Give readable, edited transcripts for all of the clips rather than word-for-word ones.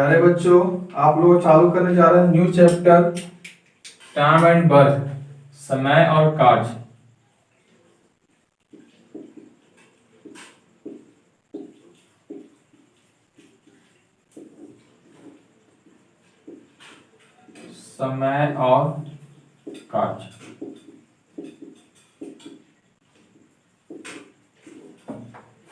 प्यारे बच्चों, आप लोग चालू करने जा रहे हैं new chapter time and birth, समय और कार्य। समय और कार्य।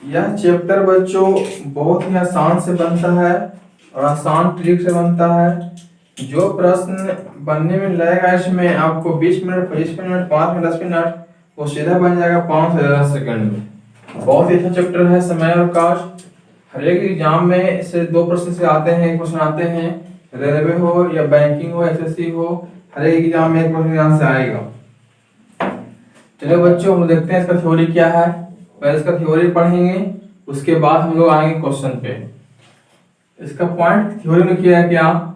यह चैप्टर बच्चों बहुत ही आसान से बनता है और आसान ट्रिक से बनता है। जो प्रश्न बनने में लगेगा इसमें आपको 20 मिनट, 25 मिनट, 5 मिनट, 10 मिनट, वो सीधा बन जाएगा 5 से 10 सेकंड में। बहुत ही अच्छा चैप्टर है समय और कार्य। हर एक एग्जाम में से 2 प्रश्न से आते हैं, 1 क्वेश्चन आते हैं, रेलवे हो या बैंकिंग हो, एसएससी हो, हर एक एग्जाम में 1 क्वेश्चन यहाँ से आएगा। चलो बच्चों, हम देखते हैं इसका थ्योरी क्या है। पहले इसका थ्योरी पढ़ेंगे, उसके बाद हम लोग आएंगे क्वेश्चन पे। इसका पॉइंट थ्योरी में किया है क्या,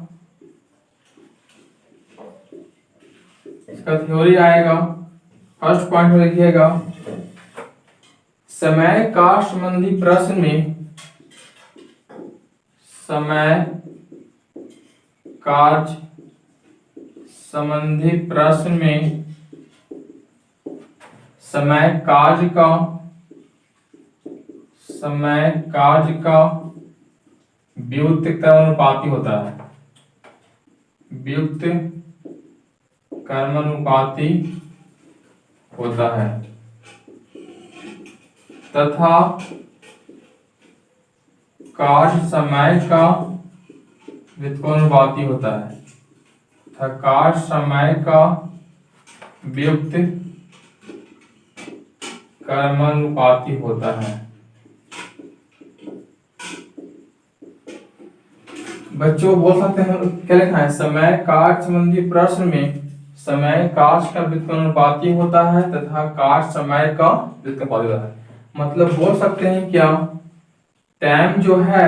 इसका थ्योरी आएगा। फर्स्ट पॉइंट में लिखिएगा, समय का संबंधी प्रश्न में समय कार्य संबंधी प्रश्न में समय कार्य का व्युत्क्रमानुपाती होता है, व्युत्क्रमानुपाती होता है तथा कार्य समय का व्युत्क्रमानुपाती होता है तथा कार्य समय का व्युत्क्रमानुपाती होता है। बच्चों बोल सकते हैं क्या लिखा है, समय कार्य संबंधी प्रश्न में समय कार्य का व्युत्क्रमानुपाती होता है तथा कार्य समय का व्युत्क्रमानुपाती होता है। मतलब बोल सकते हैं क्या, टाइम जो है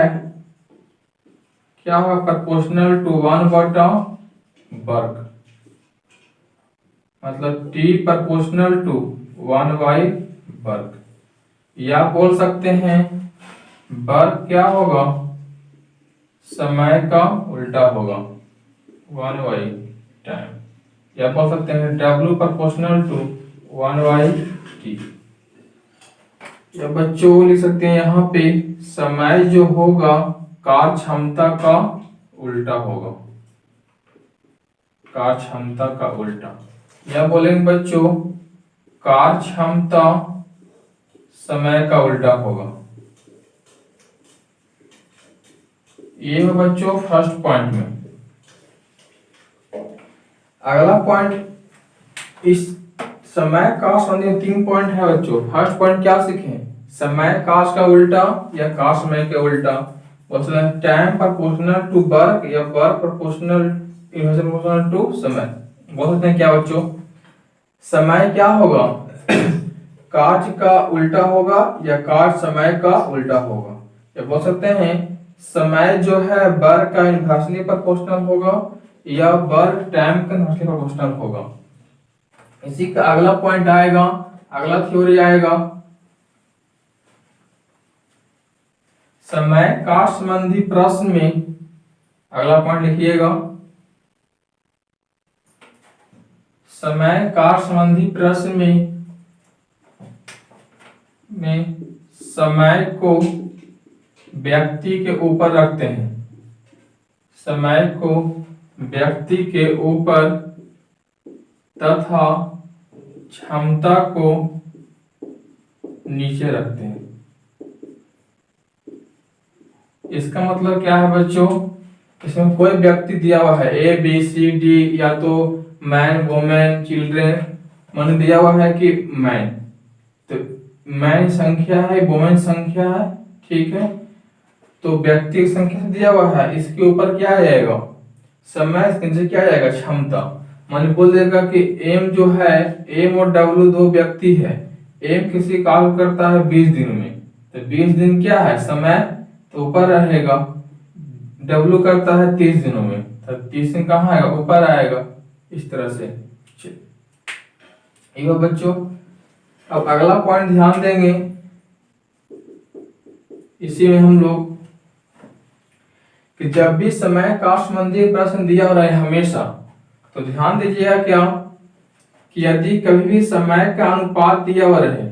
क्या होगा, प्रोपोर्शनल टू 1/वर्क, मतलब t प्रोपोर्शनल टू 1/वर्क। या बोल सकते हैं वर्क क्या होगा, समय का उल्टा होगा, 1/टाइम। या बोल सकते हैं W प्रोपोर्शनल टू 1/t। या बच्चों लिख सकते हैं यहाँ पे समय जो होगा कार्य क्षमता का उल्टा होगा, कार्य क्षमता का उल्टा। या बोलेंगे बच्चों कार्य क्षमता समय का उल्टा होगा। ये है बच्चों फर्स्ट पॉइंट में। अगला पॉइंट, इस समय का संबंधी 3 पॉइंट है बच्चों। फर्स्ट पॉइंट क्या सीखे, समय कार्य का उल्टा या कार्य समय के उल्टा। टाइम प्रोपोर्शनल टू वर्क या वर्क प्रोपोर्शनल टू समय। बोल सकते हैं क्या बच्चों, समय क्या होगा, कार्य का उल्टा होगा या कार्य समय का उल्टा होगा। या बोल सकते हैं समय जो है वर्क का इन्वर्सली प्रोपोर्शनल होगा या वर्क टाइम का इन्वर्सली प्रोपोर्शनल होगा। इसी का अगला पॉइंट आएगा, अगला थ्योरी आएगा, समय का संबंधी प्रश्न में। अगला पॉइंट लिखिएगा, समय का संबंधी प्रश्न में समय को व्यक्ति के ऊपर रखते हैं, समय को व्यक्ति के ऊपर तथा क्षमता को नीचे रखते हैं। इसका मतलब क्या है बच्चों, इसमें कोई व्यक्ति दिया हुआ है A B C D, या तो मैन, वुमेन, चिल्ड्रेन, मन दिया हुआ है कि मैन, तो मैन संख्या है, वुमेन संख्या है, ठीक है। तो व्यक्ति की संख्या से दिया हुआ है, इसके ऊपर क्या आ जाएगा, समय, इसके नीचे क्या आ जाएगा, क्षमता। मान बोल देगा कि M जो है, M और W 2 व्यक्ति है। M किसी कार्य करता है 20 दिन में, तो 20 दिन क्या है समय, तो ऊपर रहेगा। W करता है 30 दिनों में, तो 30 दिन कहाँ आएगा, ऊपर आएगा। इस तरह से ये बच्चों। अब अगला पॉइंट ध्यान देंगे, इसी में हम लोग कि जब भी समय काल संबंधी प्रश्न दिया हो रहा है हमेशा, तो ध्यान दीजिएगा क्या कि यदि कभी भी समय का अनुपात दिया हुआ रहे,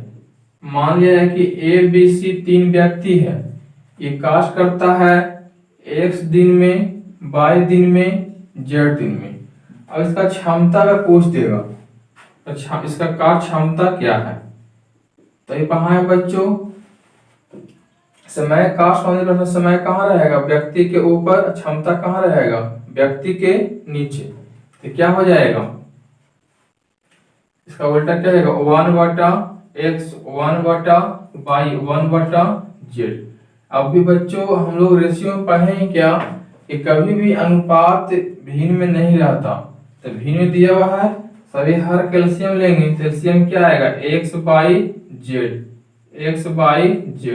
मान लिया है कि ए बी सी 3 व्यक्ति है, ये कार्य करता है x दिन में, y दिन में, z दिन में। अब इसका क्षमता का पूछ देगा तो इसका कार्य क्षमता क्या है, तो ये कहाँ है बच्चों, समय का समय कहाँ रहेगा, व्यक्ति के ऊपर, क्षमता कहाँ रहेगा, व्यक्ति के नीचे। तो क्या हो जाएगा, इसका उल्टा क्या रहेगा, 1/x 1/y 1/z। अब भी बच्चों हम लोग रेशियो में पढ़े क्या कि कभी भी अनुपात भिन्न में नहीं रहता, तो भिन्न में दिया हुआ है, सभी हर कैल्शियम लेंगे तो एलसीएम क्या आएगा, x/z x/z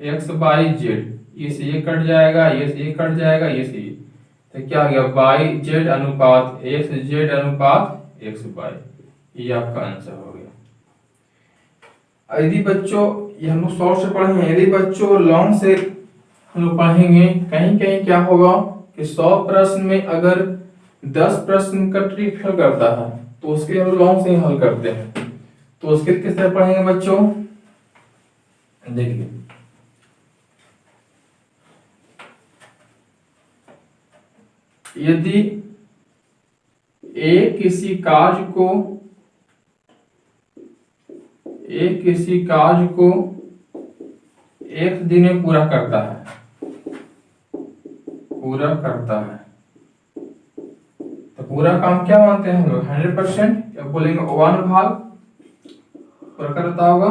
x/z, ये से ये कट जाएगा, ये से ये कट जाएगा, ये से ये, तो क्या आ गया yz अनुपात xz अनुपात xy, ये आपका आंसर हो गया। यदि बच्चों ये हम लोग शॉर्ट से पढ़े हैं, यदि बच्चों लॉन्ग से हम लोग पढ़ेंगे, कहीं कहीं क्या होगा कि 100 प्रश्न में अगर 10 प्रश्न का ट्रिक फेल करता है तो उसके हम लॉन्ग से ही हल करते हैं, तो उसके किस तरह पढ़ेंगे बच्चों, देखिए यदि ए किसी कार्य को एक दिन में पूरा करता है, तो पूरा काम क्या मानते हैं हम लोग, 100%, या बोलेंगे 1 भाग पूरा करता होगा।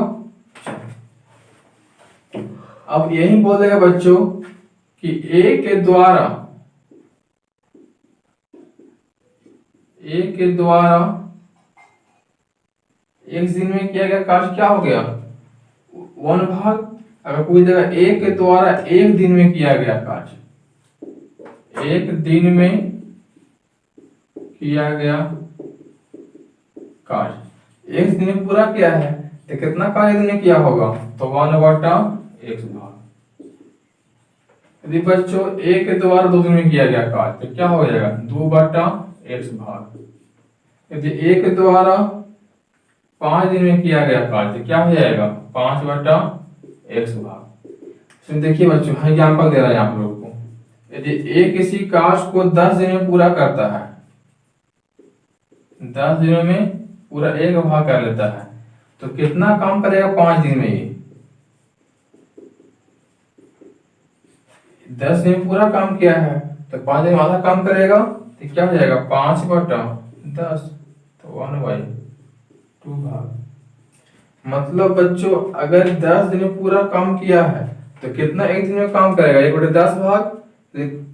अब यही बोलेगा बच्चों कि ए के द्वारा एक दिन में किया गया कार्य क्या हो गया, 1 भाग। अगर कोई जगह ए के द्वारा एक दिन में किया गया कार्य, एक दिन में किया गया कार्य एक दिन में पूरा किया है, तो कितना कार्य दिन में किया होगा, तो 1/x भाग। यदि बच्चों ए के द्वारा 2 दिन में किया गया कार्य, तो क्या हो जाएगा, 2/x भाग। यदि ए के द्वारा 5 दिन में किया गया कार्य, तो क्या हो जाएगा, 5/x भाग। इसमें देखिए बच्चों एग्जाम्पल दे रहा है आप लोग को, यदि ए किसी कार्य को 10 दिन में पूरा करता है, 10 दिनों में पूरा 1 भाग कर लेता है, तो कितना काम करेगा 5 दिन में, ये 10 दिन में पूरा काम किया है तो 5 दिन में आधा काम करेगा, तो क्या हो जाएगा, 5/10, तो 1/2 भाग। मतलब बच्चों अगर 10 दिन में पूरा काम किया है तो कितना एक दिन में काम करेगा, 1/10 भाग।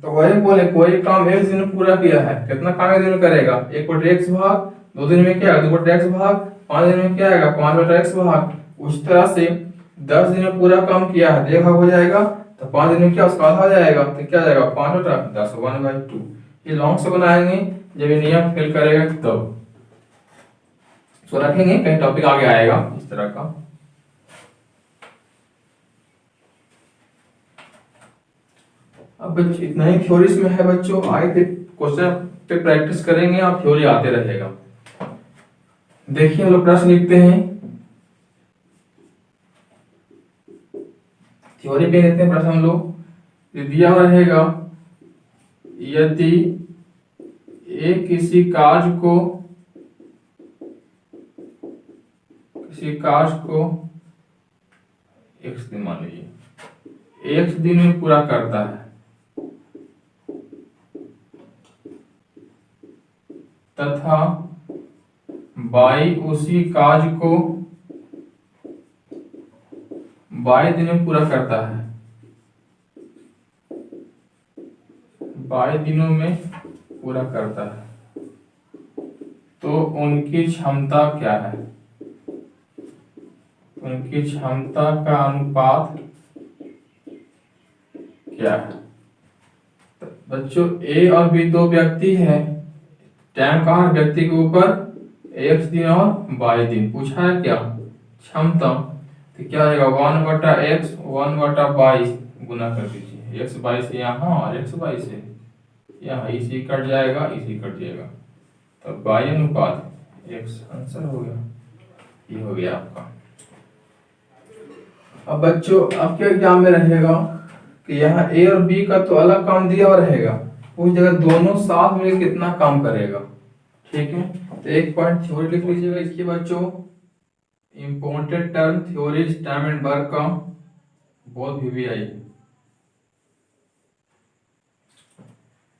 तो वही बोले कोई काम एक दिन में पूरा किया है, कितना काम एक दिन में करेगा, 1/x भाग। 2 दिन में क्या है, 2/x भाग। 5 दिन में क्या आएगा, 5/x भाग। उस तरह से 10 दिन में पूरा काम किया है, 1 भाग हो जाएगा, तो 5 दिन में क्या उसका आधा हो जाएगा, तो क्या जाएगा, 5/10 1/2। ये लॉन्ग से बनाएंगे, जब ये नियम फेल करेगा तब तो रखेंगे, कहीं टॉपिक आगे आएगा इस तरह का। अब बच्चों इतना ही थ्योरीज में है बच्चों, आगे क्वेश्चन पे प्रैक्टिस करेंगे और थ्योरी आते रहेगा। देखिए हम लोग प्रश्न लिखते हैं, थ्योरी पे लिखते हैं प्रश्न हम लोग। दिया रहेगा यदि ए किसी कार्य को x दिन मान लीजिए, x दिन में पूरा करता है, तथा y उसी कार्य को y दिन में पूरा करता है, y दिनों में पूरा करता है, तो उनकी क्षमता क्या है, उनकी क्षमता का अनुपात क्या है। तो बच्चों ए और बी 2 व्यक्ति हैं, टाइम कहाँ है, व्यक्ति के ऊपर, x दिन और y दिन पूछा है क्या, क्षमता, तो क्या आएगा 1/x 1/y गुना कर दीजिए, एक्स बाई से यहाँ और एक्स बाई से यहाँ, इसी कट जाएगा, इसी कट जाएगा, तो बाई अनुपात एक्स आंसर हो गया। ये हो गया आपका। अब बच्चों आपके एग्जाम में रहेगा कि यहाँ ए और बी का तो अलग काम दिया हुआ रहेगा, उस जगह दोनों साथ में कितना काम करेगा। ठीक है, तो एक पॉइंट थ्योरी लिख लीजिएगा इसके बच्चों, इम्पोर्टेंट टर्म थ्योरी स्टाइनबर्ग का, बहुत भी आई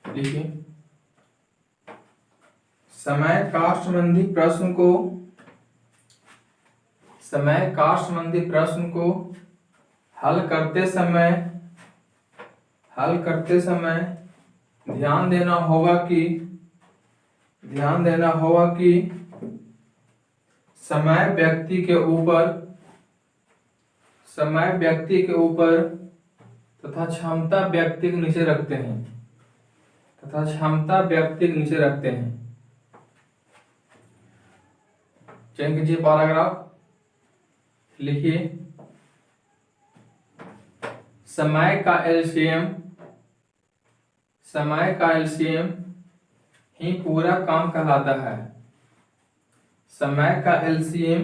देखिए। समय काल संबंधी प्रश्न को हल करते समय ध्यान देना होगा कि समय व्यक्ति के ऊपर तथा क्षमता व्यक्ति के नीचे रखते हैं। चेक कीजिए पैराग्राफ, लिखिए समय का एलसीएम ही पूरा काम कहलाता है। समय का एलसीएम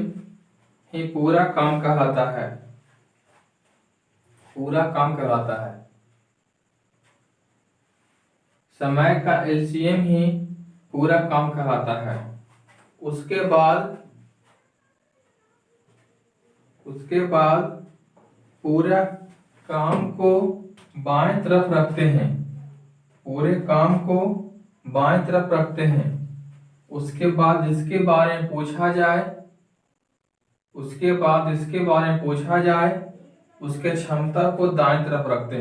ही पूरा काम कहलाता है। समय का एलसीएम ही पूरा काम कहलाता है। उसके बाद पूरा काम को बाएं तरफ रखते हैं। उसके बाद जिसके बारे में पूछा जाए उसके क्षमता को दाएं तरफ रखते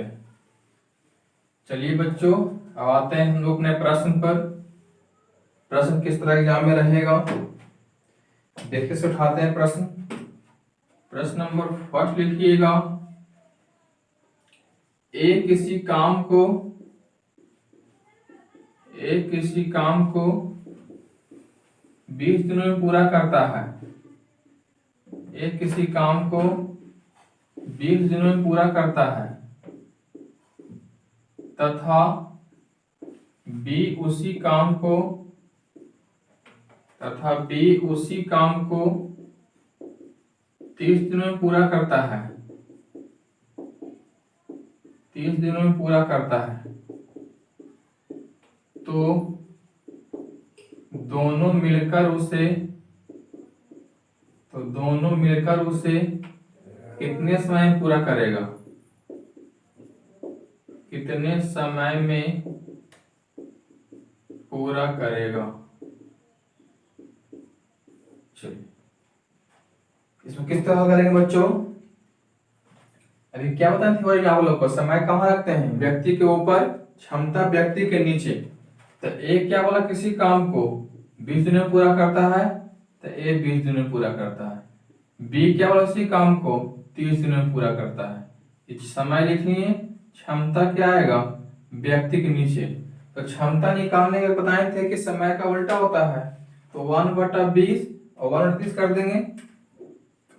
हैं। चलिए बच्चों, अब आते हैं हम लोग अपने प्रश्न पर। प्रश्न किस तरह एग्जाम में रहेगा देखिए से उठाते हैं प्रश्न। प्रश्न नंबर फर्स्ट लिखिएगा, एक किसी काम को 20 दिनों में पूरा करता है। एक किसी काम को 20 दिनों में पूरा करता है तथा बी उसी काम को 30 दिनों में पूरा करता है, तो दोनों मिलकर उसे कितने समय में पूरा करेगा। चलिए इसमें किस तरह करेंगे बच्चों। अभी क्या बताएं थ्योरी में आप लोग को, समय कहाँ रखते हैं, व्यक्ति के ऊपर, क्षमता व्यक्ति के नीचे। तो ए क्या बोला, किसी काम को 20 दिन में पूरा करता है, तो ए 20 दिन में पूरा करता है। बी क्या बोला, उसी काम को 30 दिन में पूरा करता है। इस समय लिख लिए, क्षमता क्या आएगा, व्यक्ति के नीचे। तो क्षमता निकालने के बताए थे कि समय का उल्टा होता है, तो 1/20 और 1/30 कर देंगे,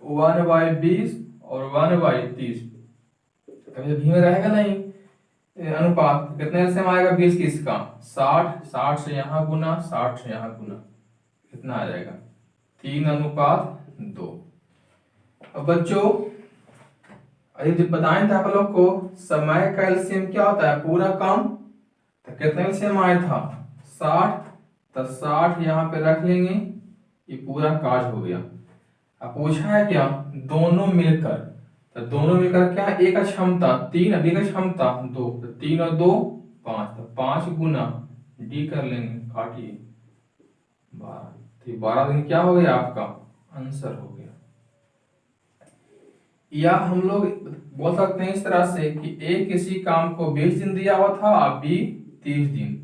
1/20 और 1/30। कभी भी में रहेगा नहीं अनुपात, कितने से आएगा 20 की इसका 60 से यहाँ गुना, 60 से यहाँ गुना, कितना आ जाएगा 3:2। अब बच्चों जब बताए थे आप लोग को समय का एलसीएम क्या होता है, पूरा काम, तो कितने एलसीएम आया था 60, तो 60 यहाँ पे रख लेंगे, ये पूरा काज हो गया। अब पूछा है क्या, दोनों मिलकर, तो दोनों मिलकर क्या, एक क्षमता 3, अभी का क्षमता 2, तो 3 और 2 5, तो 5 गुना डी कर लेंगे, काटिए 12, तो 12 दिन क्या हो गया आपका आंसर हो गया। या हम लोग बोल सकते हैं इस तरह से कि ए किसी काम को 20 दिन दिया हुआ था, बी 30 दिन।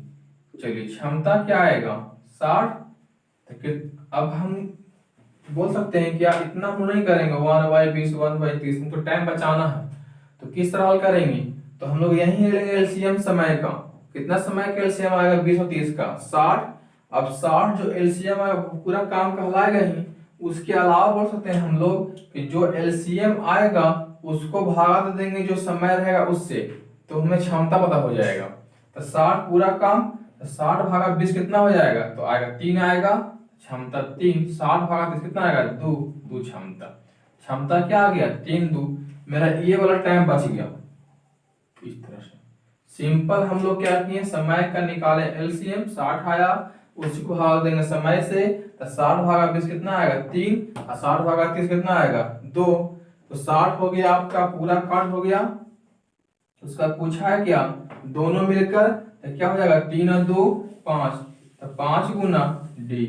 चलिए क्षमता क्या आएगा 60, तो अब हम बोल सकते हैं कि आप इतना हम नहीं करेंगे 1/20 1/30, हमको टाइम बचाना है, तो किस तरह हल करेंगे, तो हम लोग यही लेंगे एलसीएम समय का। कितना समय का एलसीएम आएगा 20 और 30 का 60, अब 60 जो एलसीएम है वो पूरा काम कहलाएगा ही। उसके अलावा बोल सकते हैं हम लोग कि जो एलसीएम आएगा उसको भागा दे देंगे जो समय रहेगा उससे, तो हमें क्षमता पता हो जाएगा। तो 60 पूरा काम, तो 60 भागा 20 कितना हो जाएगा, तो आएगा 3 आएगा, क्षमता 3। 60 भागा 30 कितना आएगा, 2 2 क्षमता। क्षमता क्या आ गया, 3 2। मेरा ये वाला टाइम बच गया। इस तरह से सिंपल हम लोग क्या किए, समय का निकाले एलसीएम, 60 आया, उसी को भाग देंगे समय से, तो 60 भागा 20 कितना आएगा, 3, और 60 भागा 30 कितना आएगा, 2। तो 60 हो गया आपका पूरा काट हो गया। उसका पूछा है क्या, दोनों मिलकर तो क्या हो जाएगा, 3 और 2 5, तो 5 गुना डी,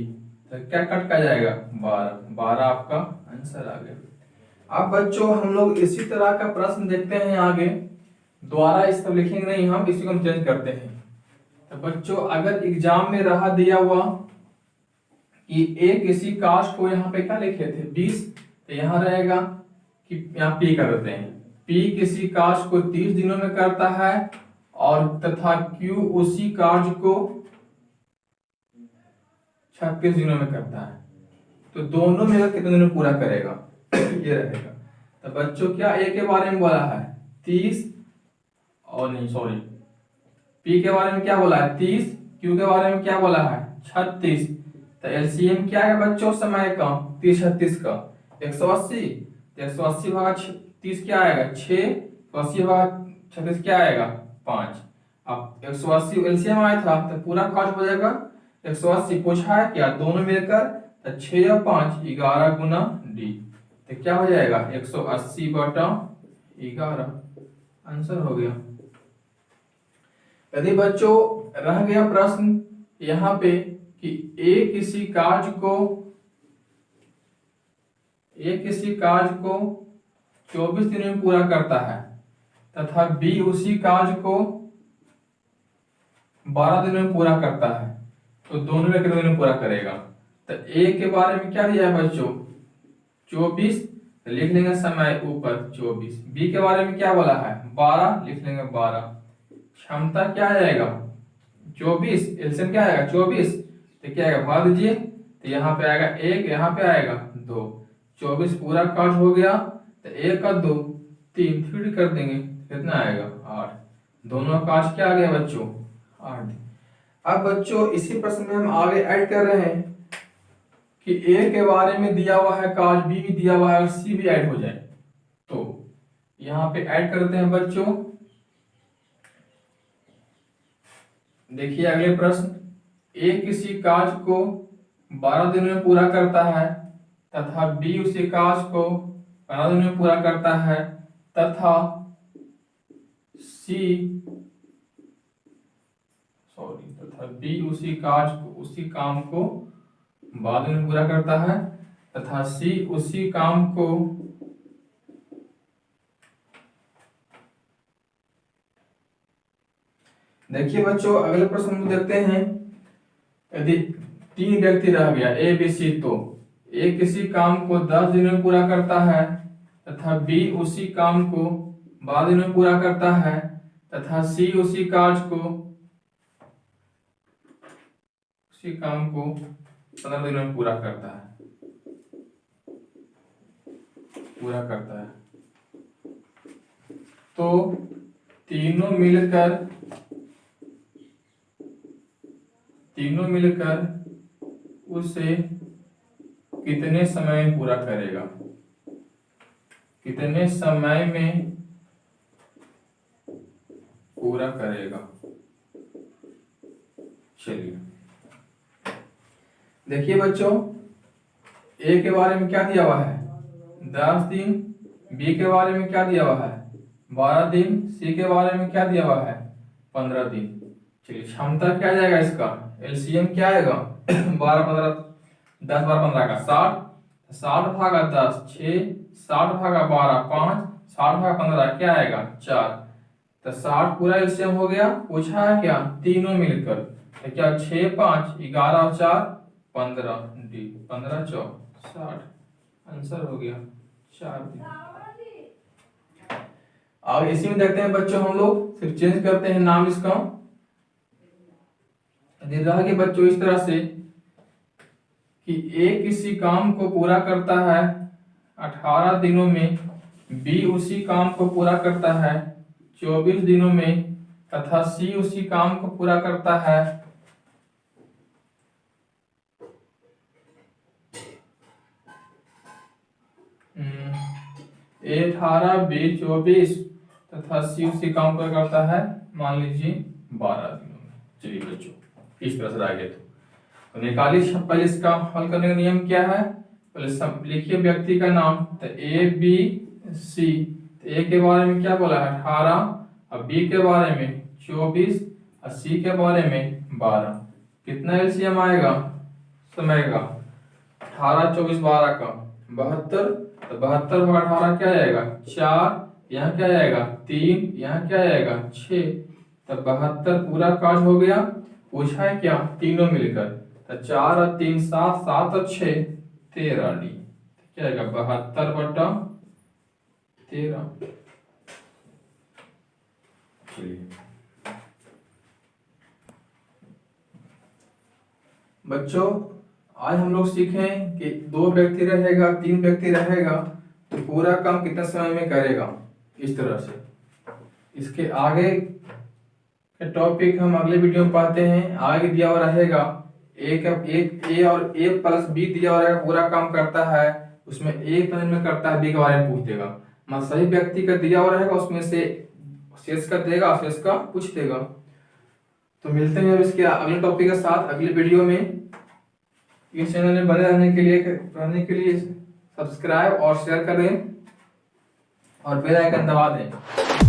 तो क्या कट का जाएगा, 12। 12 आपका आंसर आ गया। अब बच्चों हम लोग इसी तरह का प्रश्न देखते हैं आगे, द्वारा इस तरह लिखेंगे नहीं हम, इसी को हम चेंज करते हैं। तो बच्चों अगर एग्जाम में रहा दिया हुआ कि ए किसी कास्ट को यहाँ पे क्या लिखे थे 20, तो यहाँ रहेगा कि यहाँ पी कर देते हैं, पी किसी कास्ट को 30 दिनों में करता है और तथा क्यू उसी कार्य को 36 दिनों में करता है, तो दोनों में कितने दिनों में पूरा करेगा ये रहेगा। तो बच्चों क्या ए के बारे में बोला है 30, और नहीं सॉरी, पी के बारे में क्या बोला है 30, क्यू के बारे में क्या बोला है 36। तो एलसीएम क्या है बच्चों समय का 30 36 का 180, तो 180 भागा 30 क्या आएगा 6, 180 भागा 36 क्या आएगा 5। अब 180 एलसीएम आया था तो पूरा काट हो जाएगा 180, पूछा है क्या दोनों मिलकर, तो 6 और 5 11 गुना डी, तो क्या हो जाएगा 180 बटा 11, आंसर हो गया। यदि बच्चों रह गया प्रश्न यहाँ पे कि ए किसी कार्य को 24 दिनों में पूरा करता है तथा बी उसी कार्य को 12 दिनों में पूरा करता है, तो दोनों में कितने दिन में पूरा करेगा। तो ए के बारे में क्या दिया है बच्चों 24, तो लिख लेंगे समय ऊपर 24। बी के बारे में क्या बोला है 12, लिख लेंगे 12। क्षमता क्या आ जाएगा 24, एलसीएम क्या आएगा 24, तो क्या आएगा भाग दीजिए, तो यहाँ पे आएगा 1, यहाँ पे आएगा 2, 24 पूरा काट हो गया, तो 1 और 2 3, 3 कर देंगे कितना आएगा 8, दोनों का काट क्या आ गया बच्चों 8। अब बच्चों इसी प्रश्न में हम आगे ऐड कर रहे हैं कि ए के बारे में दिया हुआ है काज, बी भी दिया हुआ है और सी भी ऐड हो जाए, तो यहाँ पे ऐड करते हैं बच्चों। देखिए अगले प्रश्न, ए किसी काज को 12 दिनों में पूरा करता है तथा बी उसी काज को 12 दिनों में पूरा करता है तथा बी उसी काम को 12 दिनों में पूरा करता है तथा सी उसी काम को देखिए बच्चों अगले प्रश्न को देखते हैं। यदि 3 व्यक्ति रह गया ए बी सी, तो ए किसी काम को 10 दिनों में पूरा करता है तथा बी उसी काम को 12 दिनों में पूरा करता है तथा सी उसी काम को 15 दिनों में पूरा करता है। तो तीनों मिलकर उसे कितने समय में पूरा करेगा, कितने समय में पूरा करेगा। चलिए देखिए बच्चों, ए के बारे में क्या दिया हुआ है 10 दिन, बी के बारे में क्या दिया हुआ है 12 दिन, सी के बारे में क्या दिया हुआ है 15 दिन। चलिए क्षमता क्या जाएगा इसका, एलसीएम क्या आएगा 12 15 10 12 15 का 60, 60 भागा 10 6, 60 भागा 12 5, 60 भागा 15 क्या आएगा 4। तो 60 पूरा एलसीएम हो गया। पूछा है क्या तीनों मिलकर, तो क्या 6 5 11 और 4 15 डी 15 4 60, आंसर हो गया 4 दिन। अब इसी में देखते हैं बच्चों हम लोग सिर्फ चेंज करते हैं नाम इसका। दे रहा है कि बच्चों इस तरह से कि ए किसी काम को पूरा करता है 18 दिनों में, बी उसी काम को पूरा करता है 24 दिनों में तथा सी उसी काम को पूरा करता है ए 18, बी 24 तथा सी उसी काम को करता है मान लीजिए 12 दिनों में। चलिए बच्चों इस तरह से आगे तो निकालिए। पहले इसका हल करने का नियम क्या है, पहले सब लिखिए व्यक्ति का नाम। तो ए बी सी, ए के बारे में क्या बोला है 18, और बी के बारे में 24 और सी के बारे में 12। कितना एलसीएम आएगा समय का 18 24 12 का 72। तो 72 भाग 18 क्या आएगा 4, यहाँ क्या आएगा 3, यहाँ क्या आएगा 6। तब 72 पूरा काज हो गया। पूछा है क्या तीनों मिलकर, तो 4 और 3 7, 7 और 6 13 डी। क्या आएगा 72 बटा 13। चलिए बच्चों आज हम लोग सीखें कि 2 व्यक्ति रहेगा 3 व्यक्ति रहेगा तो पूरा काम कितने समय में करेगा इस तरह से। इसके आगे के टॉपिक हम अगले वीडियो में पाते हैं। आगे दिया हुआ रहेगा ए और ए प्लस बी दिया हुआ रहेगा, पूरा काम करता है उसमें ए तो में करता है, बी के बारे में पूछ देगा। मतलब सही व्यक्ति का दिया हुआ रहेगा उसमें से शेष का देगा, शेष का पूछ देगा। तो मिलते हैं अब इसके अगले टॉपिक के साथ अगले वीडियो में। इस चैनल में बने रहने के लिए सब्सक्राइब और शेयर करें और बेल आइकन दबा दें।